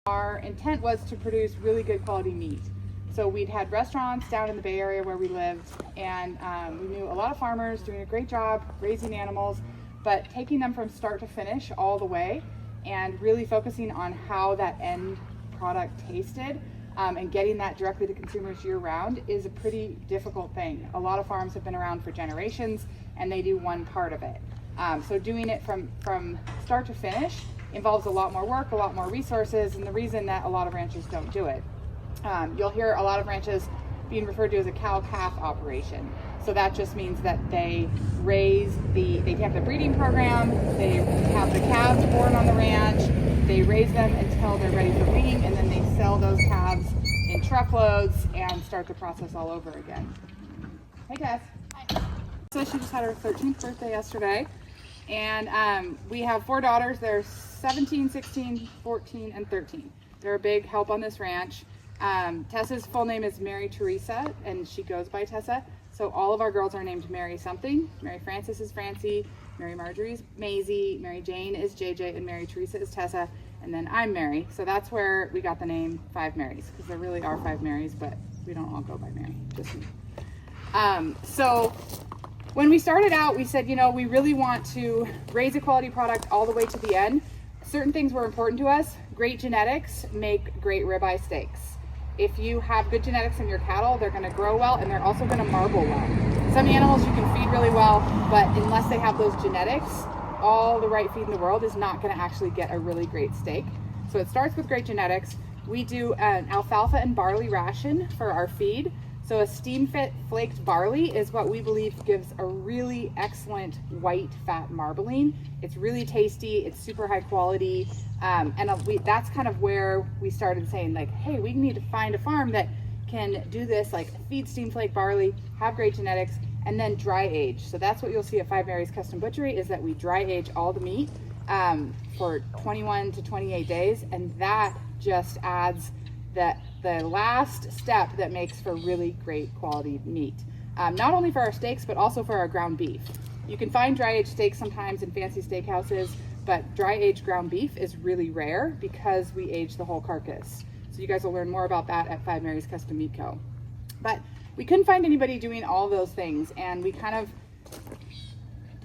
Our intent was to produce really good quality meat. So we'd had restaurants down in the Bay Area where we lived, and we knew a lot of farmers doing a great job raising animals, but taking them from start to finish all the way and really focusing on how that end product tasted and getting that directly to consumers year round is a pretty difficult thing. A lot of farms have been around for generations and they do one part of it. So doing it from start to finish involves a lot more work, a lot more resources, and the reason that a lot of ranches don't do it. You'll hear a lot of ranches being referred to as a cow-calf operation. So that just means that they have the breeding program, they have the calves born on the ranch, they raise them until they're ready for weaning, and then they sell those calves in truckloads and start the process all over again. Hey Cass. Hi. So she just had her 13th birthday yesterday, and we have 4 daughters. They're 17, 16, 14, and 13. They're a big help on this ranch. Tessa's full name is Mary Teresa, and she goes by Tessa. So all of our girls are named Mary something. Mary Frances is Francie, Mary Marjorie is Maisie, Mary Jane is JJ, and Mary Teresa is Tessa, and then I'm Mary. So that's where we got the name 5 Marys, because there really are 5 Marys, but we don't all go by Mary, just me. So when we started out, we said, you know, we really want to raise a quality product all the way to the end. Certain things were important to us. Great genetics make great ribeye steaks. If you have good genetics in your cattle, they're going to grow well, and they're also going to marble well. Some animals you can feed really well, but unless they have those genetics, all the right feed in the world is not going to actually get a really great steak. So it starts with great genetics. We do an alfalfa and barley ration for our feed. So a steam-fit flaked barley is what we believe gives a really excellent white fat marbling. It's really tasty, it's super high quality, and that's kind of where we started saying, like, hey, we need to find a farm that can do this, like feed steam flake barley, have great genetics, and then dry age. So that's what you'll see at 5 Mary's Custom Butchery, is that we dry age all the meat for 21 to 28 days, and that just adds the last step that makes for really great quality meat. Not only for our steaks, but also for our ground beef. You can find dry aged steaks sometimes in fancy steakhouses, but dry aged ground beef is really rare because we age the whole carcass. So you guys will learn more about that at 5 Mary's Custom Meat Co. But we couldn't find anybody doing all those things, and we kind of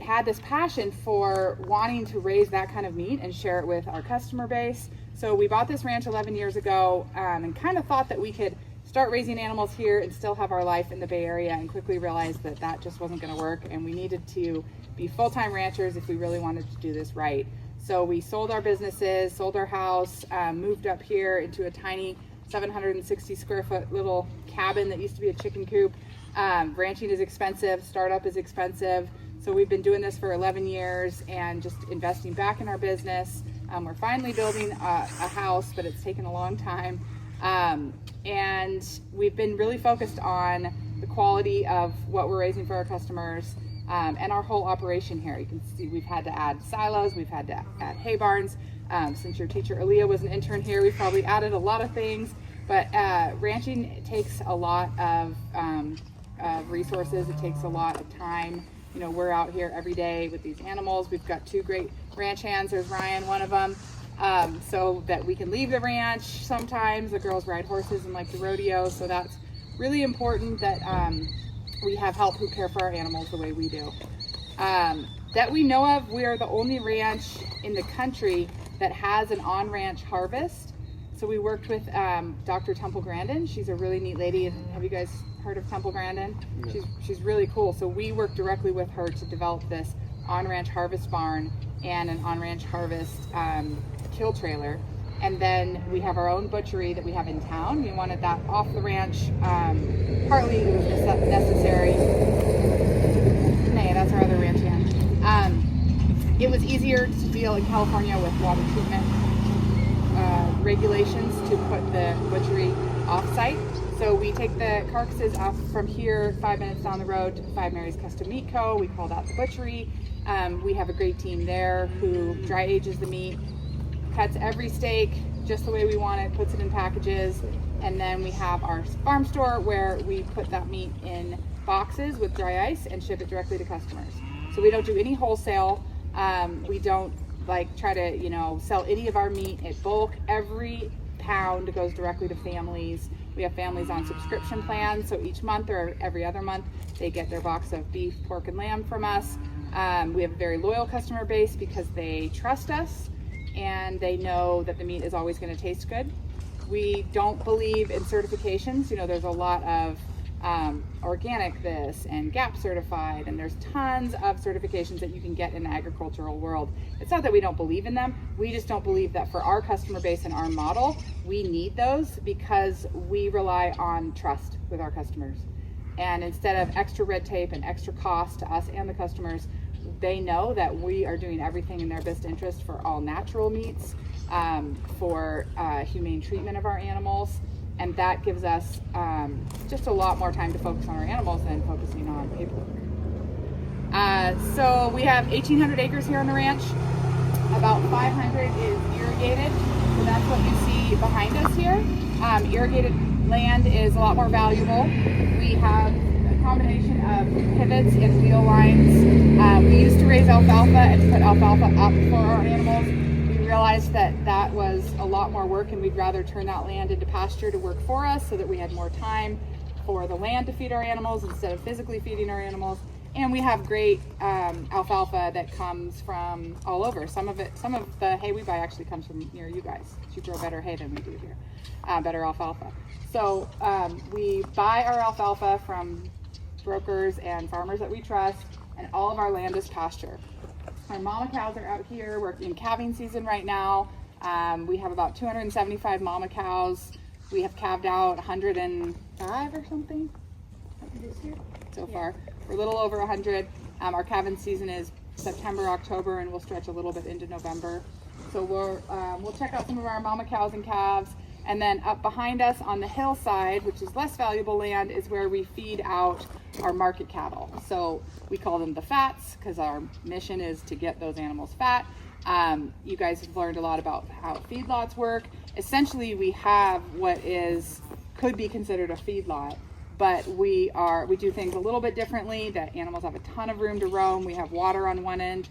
had this passion for wanting to raise that kind of meat and share it with our customer base. So we bought this ranch 11 years ago and kind of thought that we could start raising animals here and still have our life in the Bay Area, and quickly realized that that just wasn't going to work, and we needed to be full-time ranchers if we really wanted to do this right. So we sold our businesses, sold our house, moved up here into a tiny 760 square foot little cabin that used to be a chicken coop. Ranching is expensive, startup is expensive. So we've been doing this for 11 years and just investing back in our business. We're finally building a house, but it's taken a long time. And we've been really focused on the quality of what we're raising for our customers and our whole operation here. You can see we've had to add silos, we've had to add hay barns. Since your teacher Aaliyah was an intern here, we've probably added a lot of things, but ranching takes a lot of resources. It takes a lot of time. You know, we're out here every day with these animals. We've got 2 great ranch hands. There's Ryan, one of them, so that we can leave the ranch sometimes. The girls ride horses and like the rodeo, so that's really important that we have help who care for our animals the way we do. That we know of, we are the only ranch in the country that has an on-ranch harvest. So we worked with Dr. Temple Grandin. She's a really neat lady. Have you guys heard of Temple Grandin? Yeah. She's really cool. So we worked directly with her to develop this on-ranch harvest barn and an on-ranch harvest kill trailer. And then we have our own butchery that we have in town. We wanted that off the ranch. Partly it was necessary. Nay, that's our other ranch hand. It was easier to deal in California with water treatment regulations to put the butchery off-site. So we take the carcasses off from here 5 minutes down the road to 5 Mary's Custom Meat Co. We call that the butchery. We have a great team there who dry ages the meat, cuts every steak just the way we want it, puts it in packages, and then we have our farm store where we put that meat in boxes with dry ice and ship it directly to customers. So we don't do any wholesale. We don't try to sell any of our meat at bulk. Every pound goes directly to families. We have families on subscription plans, so each month or every other month they get their box of beef, pork, and lamb from us. We have a very loyal customer base because they trust us and they know that the meat is always going to taste good. We don't believe in certifications. You know, there's a lot of organic this and GAP certified, and there's tons of certifications that you can get in the agricultural world. It's not that we don't believe in them, we just don't believe that for our customer base and our model we need those, because we rely on trust with our customers. And instead of extra red tape and extra cost to us and the customers, they know that we are doing everything in their best interest for all natural meats, for humane treatment of our animals, and that gives us just a lot more time to focus on our animals than focusing on paperwork. So we have 1,800 acres here on the ranch. About 500 is irrigated, so that's what you see behind us here. Irrigated land is a lot more valuable. We have a combination of pivots and wheel lines. We used to raise alfalfa and put alfalfa up for our animals. We realized that that was a lot more work, and we'd rather turn that land into pasture to work for us so that we had more time for the land to feed our animals instead of physically feeding our animals. And we have great alfalfa that comes from all over. Some of the hay we buy actually comes from near you guys. You grow better hay than we do here, better alfalfa. So we buy our alfalfa from brokers and farmers that we trust, and all of our land is pasture. Our mama cows are out here. We're in calving season right now. We have about 275 mama cows. We have calved out 105 or something this year so far. We're a little over 100. Our calving season is September, October, and we'll stretch a little bit into November. So we'll check out some of our mama cows and calves. And then up behind us on the hillside, which is less valuable land, is where we feed out our market cattle. So we call them the fats because our mission is to get those animals fat. You guys have learned a lot about how feedlots work. Essentially, we have what could be considered a feedlot, but we do things a little bit differently. The animals have a ton of room to roam. We have water on one end.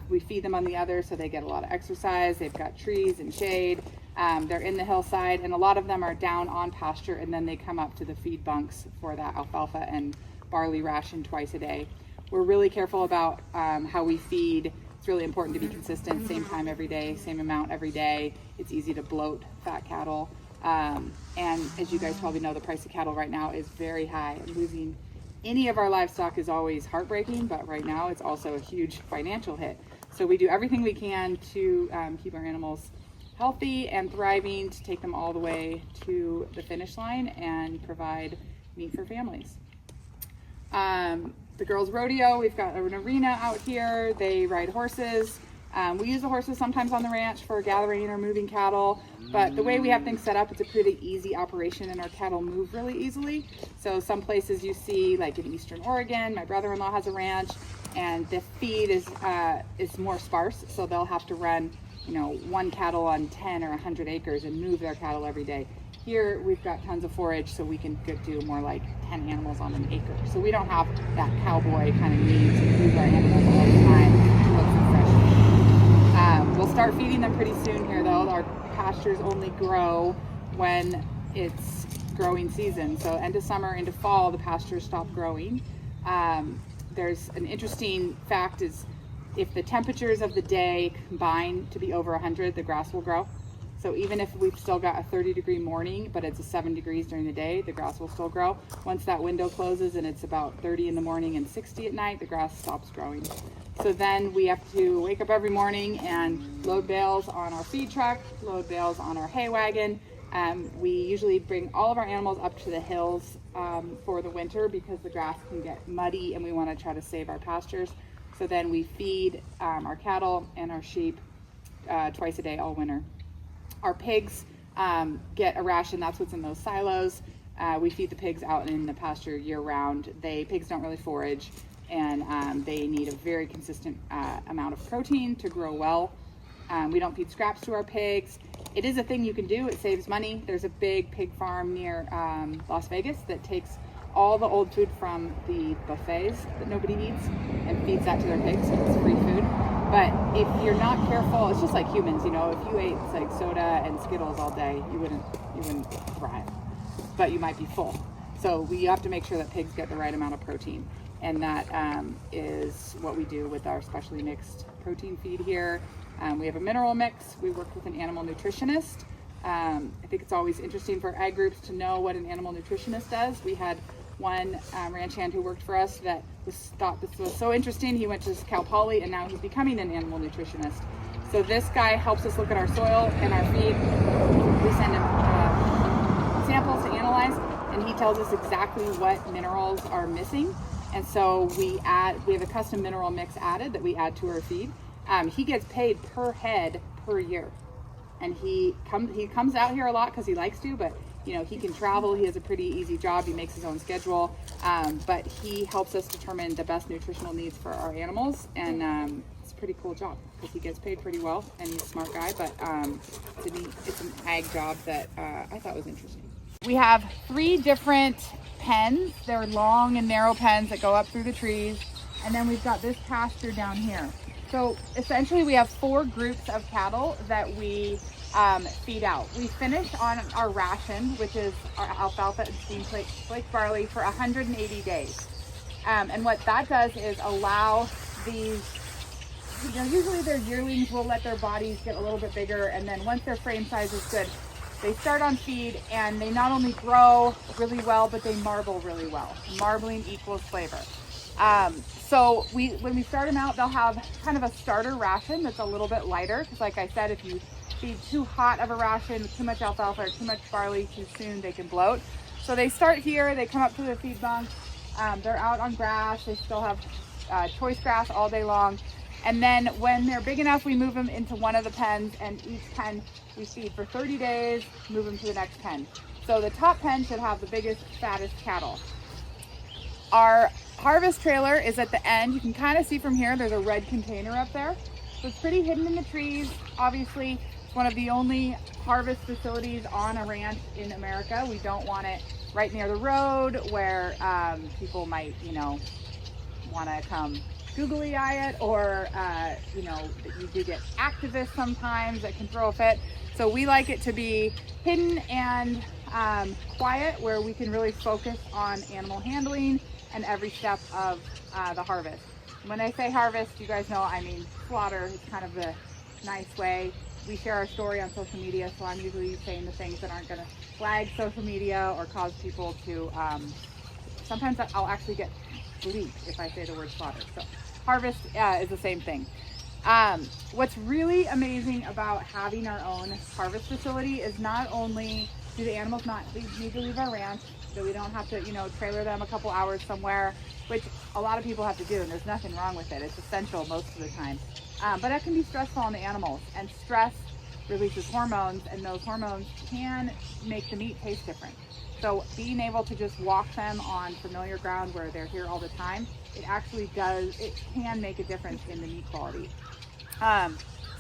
We feed them on the other, so they get a lot of exercise. They've got trees and shade. They're in the hillside, and a lot of them are down on pasture, and then they come up to the feed bunks for that alfalfa and barley ration twice a day. We're really careful about how we feed. It's really important to be consistent, same time every day, same amount every day. It's easy to bloat fat cattle. And as you guys probably know, the price of cattle right now is very high. Losing any of our livestock is always heartbreaking, but right now it's also a huge financial hit. So we do everything we can to keep our animals healthy and thriving, to take them all the way to the finish line and provide meat for families. The girls rodeo, we've got an arena out here. They ride horses. We use the horses sometimes on the ranch for gathering or moving cattle, but the way we have things set up, it's a pretty easy operation, and our cattle move really easily. So some places you see, like in Eastern Oregon, my brother-in-law has a ranch, and the feed is more sparse, so they'll have to run, one cattle on 10 or 100 acres and move their cattle every day. Here we've got tons of forage, so we can do more like 10 animals on an acre. So we don't have that cowboy kind of need to move our animals all the time to look for fresh. We'll start feeding them pretty soon here, though. Our pastures only grow when it's growing season. So end of summer into fall, the pastures stop growing. There's an interesting fact is if the temperatures of the day combine to be over 100, the grass will grow. So even if we've still got a 30-degree morning, but it's a 7 degrees during the day, the grass will still grow. Once that window closes and it's about 30 in the morning and 60 at night, the grass stops growing. So then we have to wake up every morning and load bales on our feed truck, load bales on our hay wagon. We usually bring all of our animals up to the hills for the winter because the grass can get muddy and we want to try to save our pastures. So then we feed our cattle and our sheep twice a day all winter. Our pigs get a ration. That's what's in those silos. We feed the pigs out in the pasture year round. Pigs don't really forage, and they need a very consistent amount of protein to grow well. We don't feed scraps to our pigs. It is a thing you can do. It saves money. There's a big pig farm near Las Vegas that takes all the old food from the buffets that nobody eats and feeds that to their pigs. It's free food. But if you're not careful, it's just like humans, you know, if you ate like soda and Skittles all day, you wouldn't thrive, but you might be full. So we have to make sure that pigs get the right amount of protein. And that is what we do with our specially mixed protein feed here. We have a mineral mix. We work with an animal nutritionist. I think it's always interesting for ag groups to know what an animal nutritionist does. We had one ranch hand who worked for us that thought this was so interesting. He went to Cal Poly and now he's becoming an animal nutritionist. So this guy helps us look at our soil and our feed. We send him samples to analyze, and he tells us exactly what minerals are missing. And so we have a custom mineral mix added that we add to our feed. He gets paid per head per year, and he comes out here a lot because he likes to, but you know, he can travel. He has a pretty easy job. He makes his own schedule, but he helps us determine the best nutritional needs for our animals, and it's a pretty cool job because he gets paid pretty well, and he's a smart guy. But it's an ag job that I thought was interesting. We have 3 different pens. They're long and narrow pens that go up through the trees, and then we've got this pasture down here. So essentially, we have 4 groups of cattle that we feed out. We finish on our ration, which is our alfalfa and steamed flake barley, for 180 days. And what that does is allow these, you know, usually their yearlings will let their bodies get a little bit bigger, and then once their frame size is good, they start on feed, and they not only grow really well, but they marble really well. Marbling equals flavor. So when we start them out, they'll have kind of a starter ration that's a little bit lighter, because like I said, if you feed too hot of a ration, too much alfalfa or too much barley too soon, they can bloat. So they start here, they come up to the feed bunk, they're out on grass, they still have choice grass all day long. And then when they're big enough, we move them into one of the pens, and each pen we feed for 30 days, move them to the next pen. So the top pen should have the biggest, fattest cattle. Our harvest trailer is at the end. You can kind of see from here, there's a red container up there. So it's pretty hidden in the trees. Obviously, it's one of the only harvest facilities on a ranch in America. We don't want it right near the road where people might, you know, want to come googly eye it, or you know, you do get activists sometimes that can throw a fit. So we like it to be hidden and quiet, where we can really focus on animal handling and every step of the harvest. When I say harvest, you guys know I mean slaughter. It's kind of a nice way. We share our story on social media, so I'm usually saying the things that aren't going to flag social media or cause people to, sometimes I'll actually get bleeped if I say the word slaughter. So harvest is the same thing. What's really amazing about having our own harvest facility is not only do the animals not need to leave our ranch, so we don't have to, you know, trailer them a couple hours somewhere, which a lot of people have to do, and there's nothing wrong with it. It's essential most of the time. But it can be stressful on the animals, and stress releases hormones, and those hormones can make the meat taste different. So being able to just walk them on familiar ground where they're here all the time, it can make a difference in the meat quality.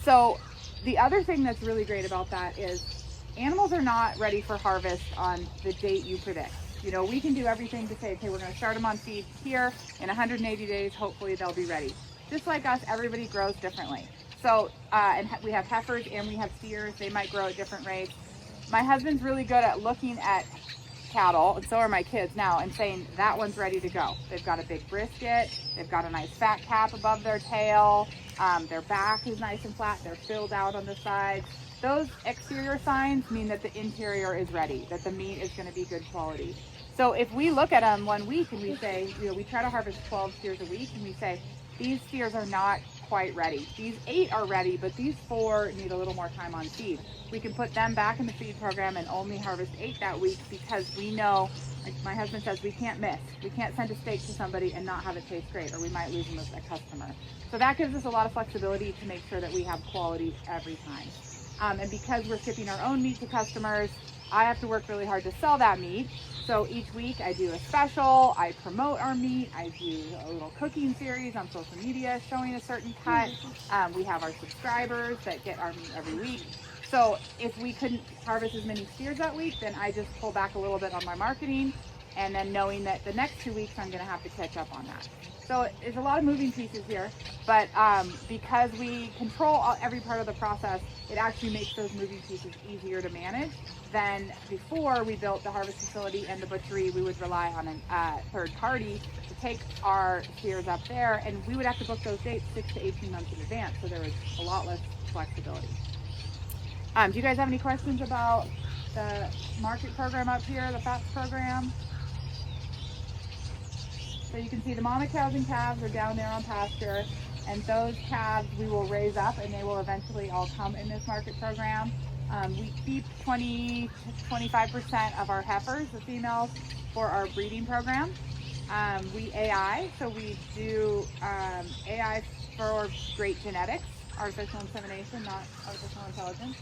So the other thing that's really great about that is animals are not ready for harvest on the date you predict. You know, we can do everything to say, okay, we're going to start them on feed here in 180 days, hopefully they'll be ready. Just like us, everybody grows differently. So, and we have heifers and we have steers, they might grow at different rates. My husband's really good at looking at cattle, and so are my kids now, and saying that one's ready to go. They've got a big brisket, they've got a nice fat cap above their tail, their back is nice and flat, they're filled out on the sides. Those exterior signs mean that the interior is ready, that the meat is going to be good quality. So if we look at them 1 week and we say, you know, we try to harvest 12 steers a week, and we say, these steers are not quite ready. These 8 are ready, but these 4 need a little more time on feed. We can put them back in the feed program and only harvest 8 that week, because we know, like my husband says, we can't miss. We can't send a steak to somebody and not have it taste great, or we might lose them as a customer. So that gives us a lot of flexibility to make sure that we have quality every time. And because we're shipping our own meat to customers, I have to work really hard to sell that meat. So each week I do a special, I promote our meat, I do a little cooking series on social media showing a certain cut. We have our subscribers that get our meat every week. So if we couldn't harvest as many steers that week, then I just pull back a little bit on my marketing and then knowing that the next 2 weeks I'm going to have to catch up on that. So there's a lot of moving pieces here, but because we control every part of the process, it actually makes those moving pieces easier to manage than before we built the harvest facility and the butchery. We would rely on a third party to take our steers up there, and we would have to book those dates 6 to 18 months in advance, so there was a lot less flexibility. Do you guys have any questions about the market program up here, the FAPS program? So you can see the mama cows and calves are down there on pasture, and those calves we will raise up and they will eventually all come in this market program. We keep 20 to 25% of our heifers, the females, for our breeding program. We AI, so we do AI for great genetics, artificial insemination, not artificial intelligence.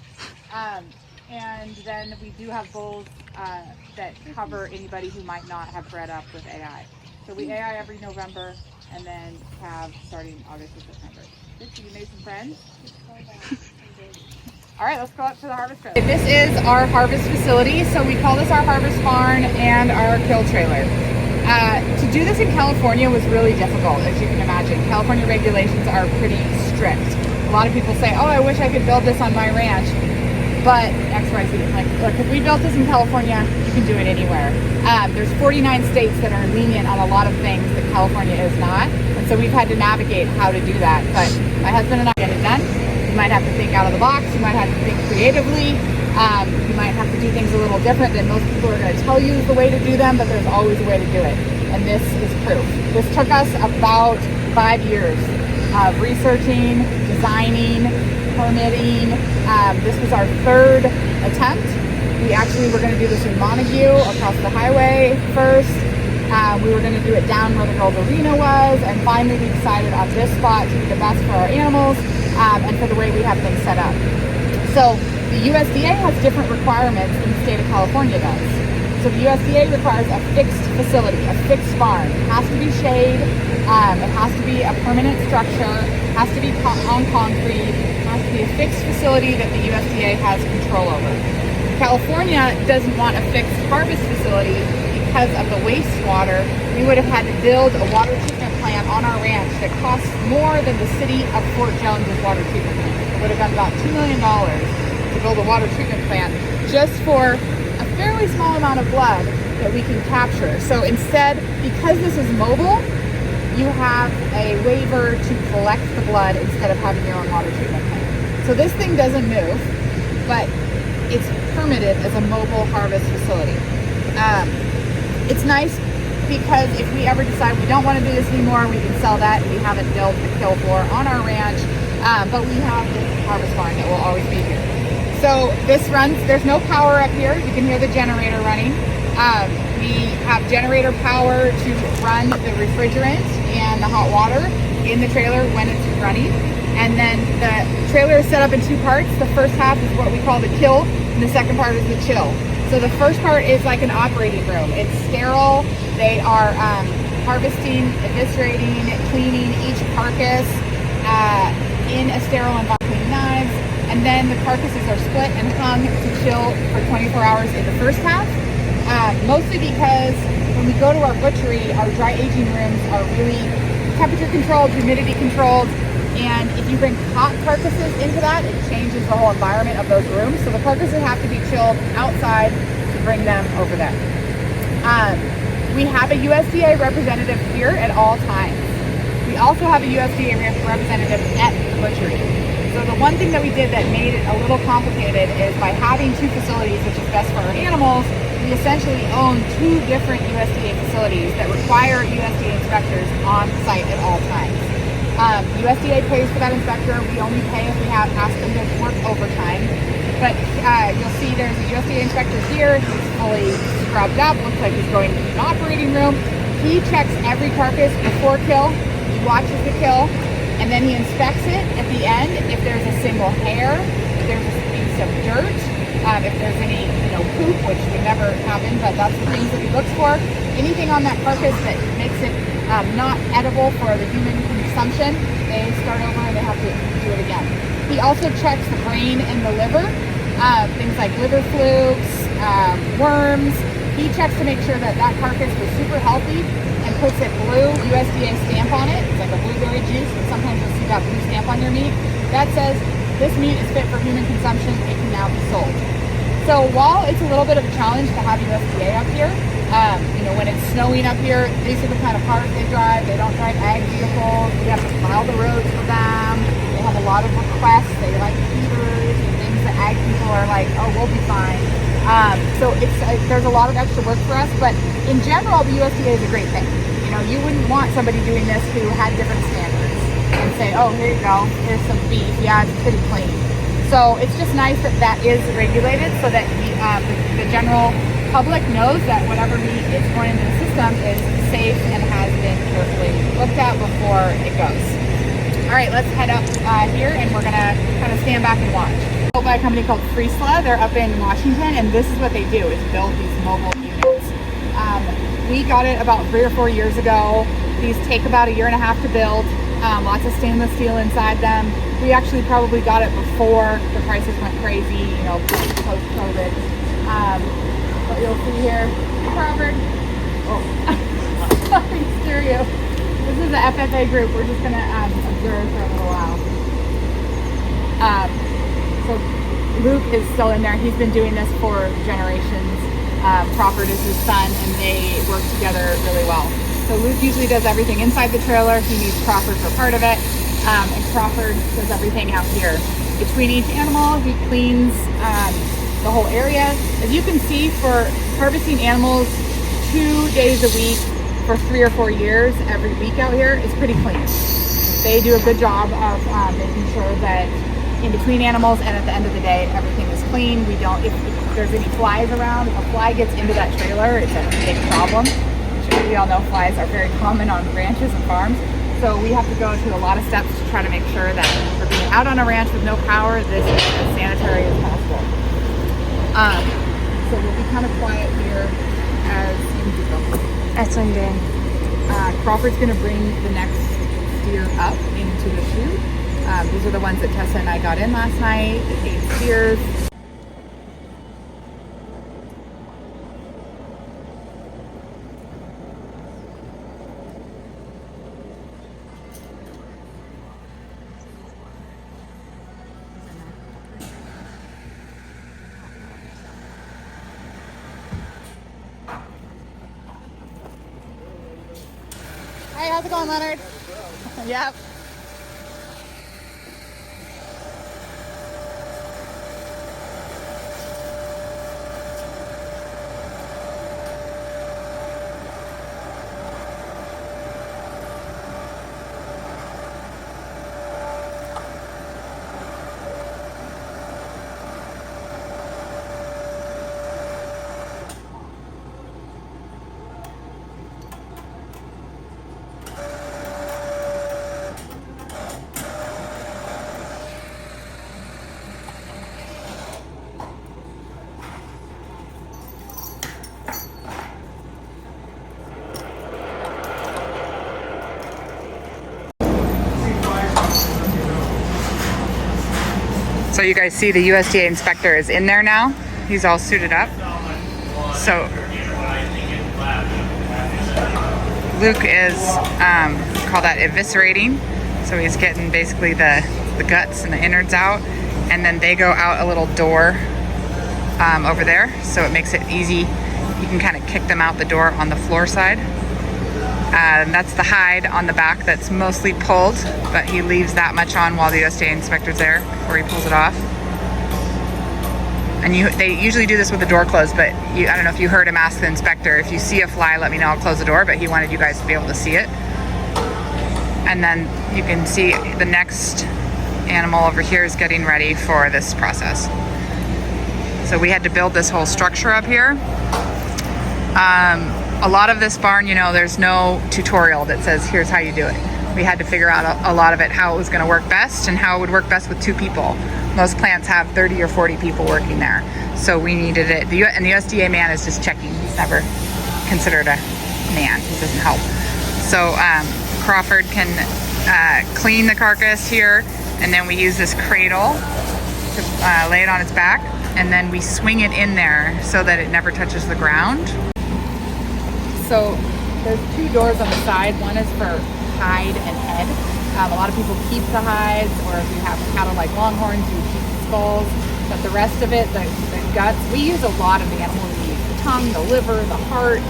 And then we do have bulls that cover anybody who might not have bred up with AI. So we AI every November and then have starting August or September. Dixie, you made some friends? All right, let's go up to the harvest trailer. This is our harvest facility. So we call this our harvest barn and our kill trailer. To do this in California was really difficult, as you can imagine. California regulations are pretty strict. A lot of people say, oh, I wish I could build this on my ranch. But XYZ, like, look, if we built this in California, you can do it anywhere. There's 49 states that are lenient on a lot of things that California is not. And so we've had to navigate how to do that. But my husband and I get it done. You might have to think out of the box. You might have to think creatively. You might have to do things a little different than most people are going to tell you is the way to do them, but there's always a way to do it. And this is proof. This took us about 5 years of researching, designing, permitting. This was our third attempt. We actually were going to do this in Montague across the highway first. We were going to do it down where the Girls Arena was, and finally we decided on this spot to be the best for our animals and for the way we have things set up. So the USDA has different requirements than the state of California does. So the USDA requires a fixed facility, a fixed barn. It has to be shade, it has to be a permanent structure, it has to be on concrete, it has to be a fixed facility that the USDA has control over. California doesn't want a fixed harvest facility because of the wastewater. We would have had to build a water treatment plant on our ranch that costs more than the city of Fort Jones' water treatment plant. It would have been about $2 million to build a water treatment plant just for a fairly small amount of blood that we can capture. So instead, because this is mobile, you have a waiver to collect the blood instead of having your own water treatment plant. So this thing doesn't move, but it's permitted as a mobile harvest facility. It's nice because if we ever decide we don't want to do this anymore, we can sell that. We haven't built the kill floor on our ranch, but we have this harvest barn that will always be here. So this runs, there's no power up here. You can hear the generator running. We have generator power to run the refrigerant and the hot water in the trailer when it's running. And then the trailer is set up in two parts. The first half is what we call the kill, and the second part is the chill. So the first part is like an operating room. It's sterile. They are harvesting, eviscerating, cleaning each carcass in a sterile environment with knives. And then the carcasses are split and hung to chill for 24 hours in the first half. Mostly because when we go to our butchery, our dry aging rooms are really temperature controlled, humidity controlled. And if you bring hot carcasses into that, it changes the whole environment of those rooms. So the carcasses have to be chilled outside to bring them over there. We have a USDA representative here at all times. We also have a USDA representative at the butchery. So the one thing that we did that made it a little complicated is by having two facilities, which is best for our animals, we essentially own two different USDA facilities that require USDA inspectors on site at all times. USDA pays for that inspector. We only pay if we have asked them to work overtime. But you'll see there's a USDA inspector here. He's fully scrubbed up. Looks like he's going to an operating room. He checks every carcass before kill. He watches the kill, and then he inspects it at the end. If there's a single hair, if there's a piece of dirt, if there's any poop, which would never happen, but that's the things that he looks for. Anything on that carcass that makes it not edible for the human consumption, they start over and they have to do it again. He also checks the brain and the liver, things like liver flukes, worms, he checks to make sure that that carcass was super healthy and puts a blue USDA stamp on it. It's like a blueberry juice, but sometimes you'll see that blue stamp on your meat. That says this meat is fit for human consumption. It can now be sold. So while it's a little bit of a challenge to have USDA up here, you know, when it's snowing up here, these are the kind of cars they drive. They don't drive ag vehicles. We have to plow the roads for them. They have a lot of requests. They like heaters and things that ag people are like, oh, we'll be fine. So there's a lot of extra work for us, but in general, the USDA is a great thing. You know, you wouldn't want somebody doing this who had different standards and say, oh, here you go, here's some beef. Yeah, it's pretty clean. So it's just nice that that is regulated so that the general public knows that whatever meat is going into the system is safe and has been carefully looked at before it goes. All right, let's head up here and we're gonna kind of stand back and watch. Built by a company called Friesla. They're up in Washington, and this is what they do, is build these mobile units. We got it about 3 or 4 years ago. These take about 1.5 years to build. Lots of stainless steel inside them. We actually probably got it before the prices went crazy, you know, post-COVID. But you'll see here, Crawford. Oh, sorry, stereo. This is the FFA group. We're just gonna observe for a little while. So Luke is still in there. He's been doing this for generations. Crawford is his son, and they work together really well. So Luke usually does everything inside the trailer. He needs Crawford for part of it, and Crawford does everything out here. Between each animal, he cleans the whole area. As you can see, for harvesting animals 2 days a week for 3 or 4 years, every week out here is pretty clean. They do a good job of making sure that in between animals and at the end of the day, everything is clean. We don't, if there's any flies around, if a fly gets into that trailer, it's a big problem. We all know flies are very common on ranches and farms. So we have to go through a lot of steps to try to make sure that for being out on a ranch with no power, this is as sanitary as possible. So we'll be kind of quiet here as you go. That's what I'm doing. Crawford's gonna bring the next steer up into the chute. These are the ones that Tessa and I got in last night, the 8 steers. Hey, how's it going, Leonard? Yep. So you guys see the USDA inspector is in there now. He's all suited up. So Luke is, call that eviscerating. So he's getting basically the guts and the innards out. And then they go out a little door over there. So it makes it easy. You can kind of kick them out the door on the floor side. That's the hide on the back that's mostly pulled, but he leaves that much on while the USDA inspector's there before he pulls it off. And they usually do this with the door closed, but I don't know if you heard him ask the inspector, if you see a fly, let me know, I'll close the door, but he wanted you guys to be able to see it. And then you can see the next animal over here is getting ready for this process. So we had to build this whole structure up here. A lot of this barn, you know, there's no tutorial that says, here's how you do it. We had to figure out a lot of it, how it was gonna work best and how it would work best with 2 people. Most plants have 30 or 40 people working there. So we needed it, and the USDA man is just checking. He's never considered a man, he doesn't help. So Crawford can clean the carcass here, and then we use this cradle to lay it on its back. and then we swing it in there so that it never touches the ground. So there's 2 doors on the side. One is for hide and head. A lot of people keep the hides, or if you have cattle like longhorns, you keep the skulls. But the rest of it, the guts, we use a lot of the animal. We use the tongue, the liver, the heart.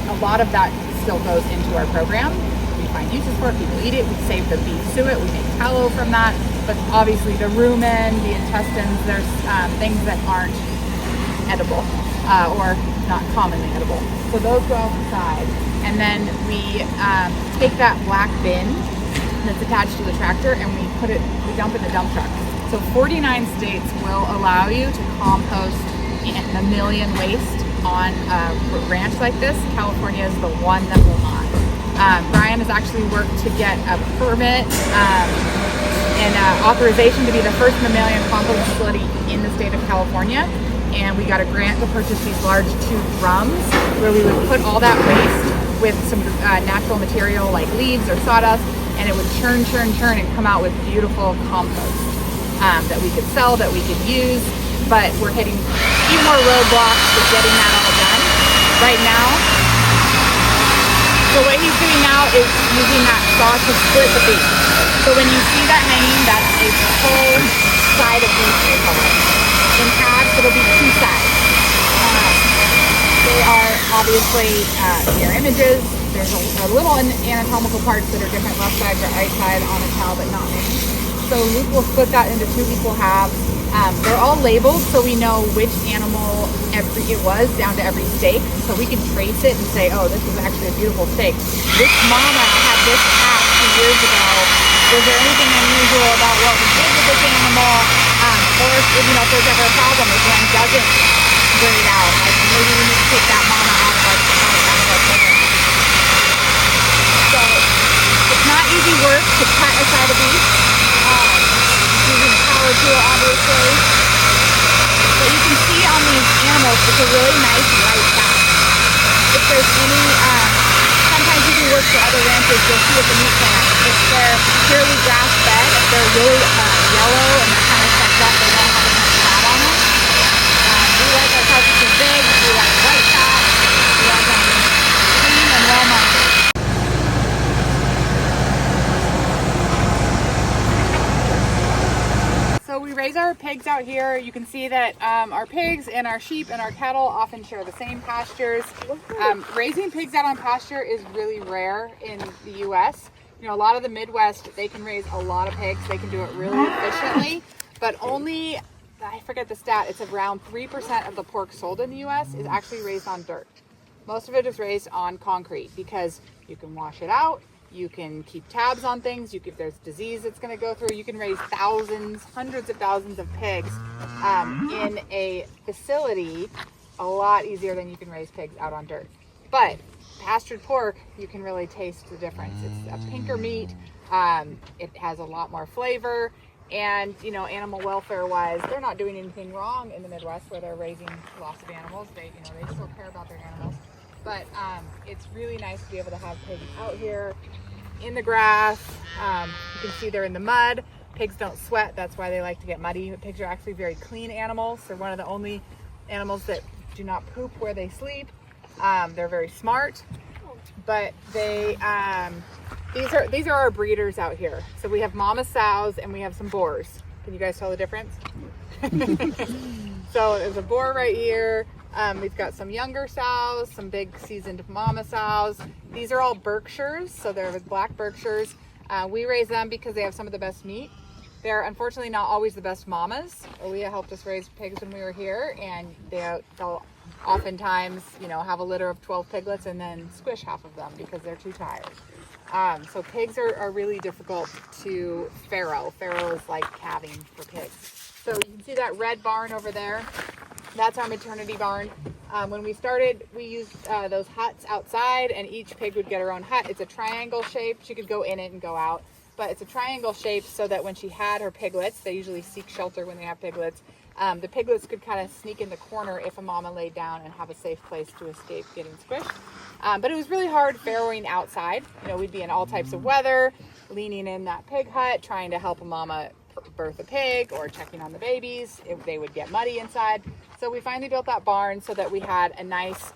A lot of that still goes into our program. We find uses for it. People eat it. We save the beef suet. We make tallow from that. But obviously the rumen, the intestines, there's things that aren't edible or not commonly edible. So those go outside. And then we take that black bin that's attached to the tractor and we dump in the dump truck. So 49 states will allow you to compost mammalian waste on a ranch like this. California is the one that will not. Brian has actually worked to get a permit and authorization to be the first mammalian compost facility in the state of California. And we got a grant to purchase these large 2 drums where we would put all that waste with some natural material like leaves or sawdust, and it would churn and come out with beautiful compost that we could sell, that we could use. But we're hitting a few more roadblocks with getting that all done. Right now, so what he's doing now is using that saw to split the beef. So when you see that hanging, that's a full side of beef, they call it. In halves, it'll be 2 sides. They are obviously mirror images. There's a little anatomical parts that are different, left side or right side on a cow, but not many. So Luke will split that into 2 equal halves. They're all labeled so we know which animal it was down to every steak. So we can trace it and say, oh, this is actually a beautiful steak. This mama had this calf 2 years ago. Was there anything unusual about what we did with this animal? Or if there's ever a problem, if one doesn't grade out, like maybe we need to take that mama out of our program. So it's not easy work to cut a side of beef. Using a power tool, obviously. But you can see on these animals, it's a really nice white fat. If there's any, sometimes you do work for other ranches, you'll see at the meat plant, if they're purely grass-fed, they're really yellow and they're kind of sucked up, they don't have as much fat on them. We like our carcasses big, we like white fat, we like them clean and well-marketed. So we raise our pigs out here. You can see that our pigs and our sheep and our cattle often share the same pastures. Raising pigs out on pasture is really rare in the U.S. A lot of the Midwest, they can raise a lot of pigs. They can do it really efficiently, but only, I forget the stat, it's around 3% of the pork sold in the U.S. is actually raised on dirt. Most of it is raised on concrete because you can wash it out. You can keep tabs on things. If there's disease that's going to go through, you can raise thousands, hundreds of thousands of pigs in a facility a lot easier than you can raise pigs out on dirt. But pastured pork, you can really taste the difference. It's a pinker meat. It has a lot more flavor. And, animal welfare wise, they're not doing anything wrong in the Midwest where they're raising lots of animals. They still care about their animals. But it's really nice to be able to have pigs out here in the grass. You can see they're in the mud. Pigs don't sweat. That's why they like to get muddy. Pigs are actually very clean animals. They're one of the only animals that do not poop where they sleep. They're very smart. But these are our breeders out here. So we have mama sows and we have some boars. Can you guys tell the difference? So there's a boar right here. We've got some younger sows, some big seasoned mama sows. These are all Berkshires, so they're with black Berkshires. We raise them because they have some of the best meat. They're unfortunately not always the best mamas. Aaliyah helped us raise pigs when we were here, and they'll oftentimes, have a litter of 12 piglets and then squish half of them because they're too tired. So pigs are really difficult to farrow. Farrow is like calving for pigs. So you can see that red barn over there. That's our maternity barn. When we started, we used those huts outside, and each pig would get her own hut. It's a triangle shape. She could go in it and go out, but it's a triangle shape so that when she had her piglets, they usually seek shelter when they have piglets. The piglets could kind of sneak in the corner if a mama laid down and have a safe place to escape getting squished. But it was really hard farrowing outside. We'd be in all types of weather, leaning in that pig hut, trying to help a mama birth a pig or checking on the babies. They would get muddy inside. So we finally built that barn so that we had a nice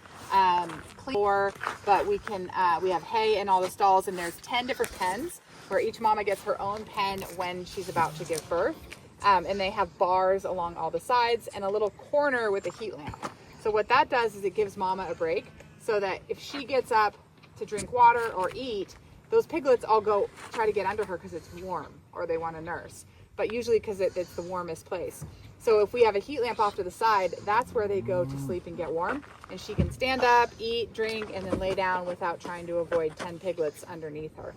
clean floor, but we have hay in all the stalls, and there's 10 different pens where each mama gets her own pen when she's about to give birth. And they have bars along all the sides and a little corner with a heat lamp. So what that does is it gives mama a break so that if she gets up to drink water or eat, those piglets all go try to get under her because it's warm or they want to nurse, but usually because it's the warmest place. So if we have a heat lamp off to the side, that's where they go to sleep and get warm, and she can stand up, eat, drink, and then lay down without trying to avoid 10 piglets underneath her.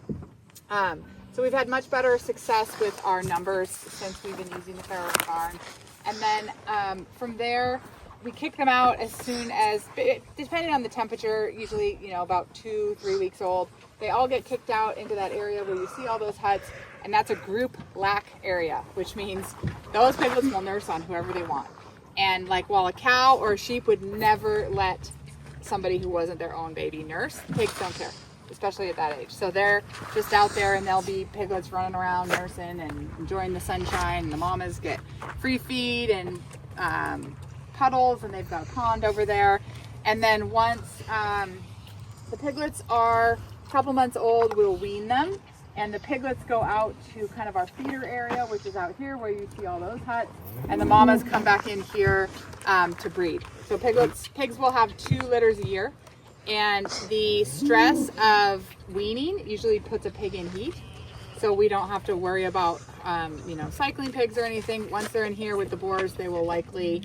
So we've had much better success with our numbers since we've been using the farrow barn. And then from there, we kick them out as soon as, depending on the temperature, usually, about 2-3 weeks old, they all get kicked out into that area where you see all those huts, and that's a group lack area, which means those piglets will nurse on whoever they want. And while a cow or a sheep would never let somebody who wasn't their own baby nurse, pigs don't care, especially at that age. So they're just out there, and there'll be piglets running around nursing and enjoying the sunshine. The mamas get free feed and puddles, and they've got a pond over there. And then once the piglets are a couple months old, we'll wean them, and the piglets go out to kind of our feeder area, which is out here where you see all those huts, and the mamas come back in here to breed. So pigs will have 2 litters a year, and the stress of weaning usually puts a pig in heat, so we don't have to worry about cycling pigs or anything. Once they're in here with the boars, they will likely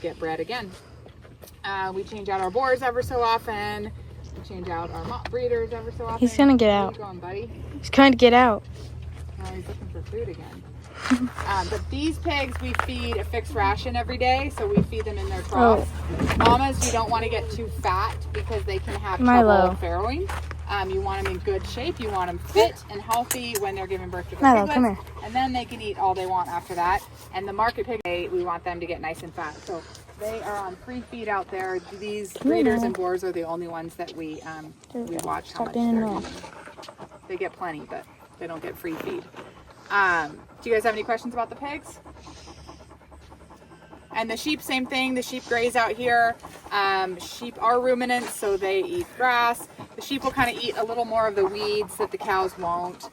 get bred again. We change out our boars ever so often. We change out our breeders ever so often. He's gonna get out. Where are you going, buddy? He's trying to get out. Oh, he's looking for food again. But these pigs, we feed a fixed ration every day, so we feed them in their troughs. Mamas, you don't want to get too fat because they can have trouble farrowing. You want them in good shape. You want them fit and healthy when they're giving birth to their piglets. Come here. And then they can eat all they want after that. And the market pig, we want them to get nice and fat. So they are on free feed out there. These breeders and boars are the only ones that we watch how much they're eating. They get plenty, but they don't get free feed. Do you guys have any questions about the pigs? And the sheep, same thing. The sheep graze out here. Sheep are ruminants, so they eat grass. The sheep will kind of eat a little more of the weeds that the cows won't.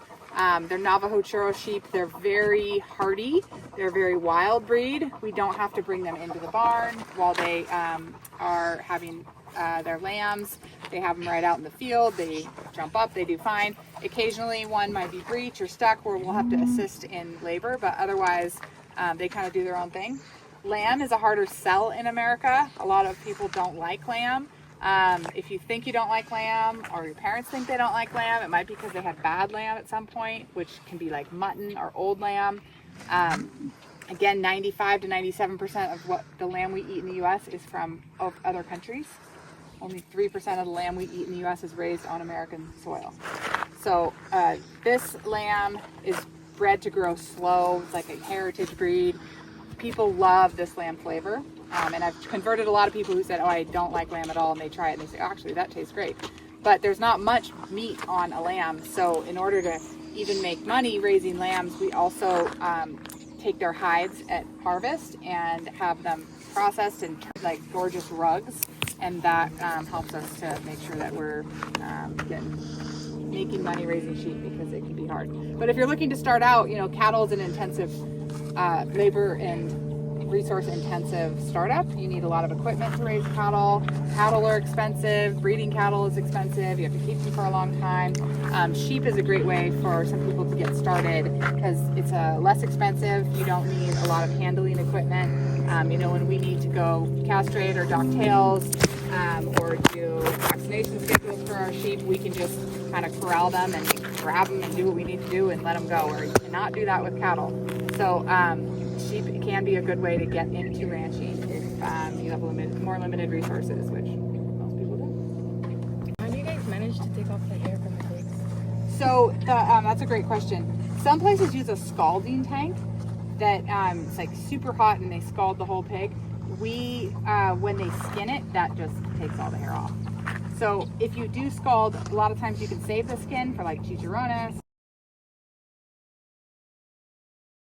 They're Navajo churro sheep. They're very hardy. They're a very wild breed. We don't have to bring them into the barn while they are having their lambs. They have them right out in the field. They jump up. They do fine. Occasionally one might be breech or stuck where we'll have to assist in labor, but otherwise they kind of do their own thing. Lamb is a harder sell in America. A lot of people don't like lamb. If you think you don't like lamb, or your parents think they don't like lamb, it might be because they had bad lamb at some point, which can be like mutton or old lamb. Again, 95 to 97% of what the lamb we eat in the U.S. is from other countries. Only 3% of the lamb we eat in the U.S. is raised on American soil. So this lamb is bred to grow slow. It's like a heritage breed. People love this lamb flavor. And I've converted a lot of people who said, oh, I don't like lamb at all, and they try it and they say, actually, that tastes great. But there's not much meat on a lamb, so in order to even make money raising lambs, we also take their hides at harvest and have them processed and turned like gorgeous rugs, and that helps us to make sure that we're making money raising sheep, because it can be hard. But if you're looking to start out, cattle is an intensive labor and resource intensive startup. You need a lot of equipment to raise cattle. Cattle are expensive. Breeding cattle is expensive. You have to keep them for a long time. Sheep is a great way for some people to get started because it's less expensive. You don't need a lot of handling equipment. When we need to go castrate or dock tails or do vaccination schedules for our sheep, we can just kind of corral them and grab them and do what we need to do and let them go, or you cannot do that with cattle. So sheep can be a good way to get into ranching if you have more limited resources, which most people do. How do you guys manage to take off the hair from the pigs? So that's a great question. Some places use a scalding tank that it's like super hot and they scald the whole pig. We, when they skin it, that just takes all the hair off. So if you do scald, a lot of times you can save the skin for like chicharrones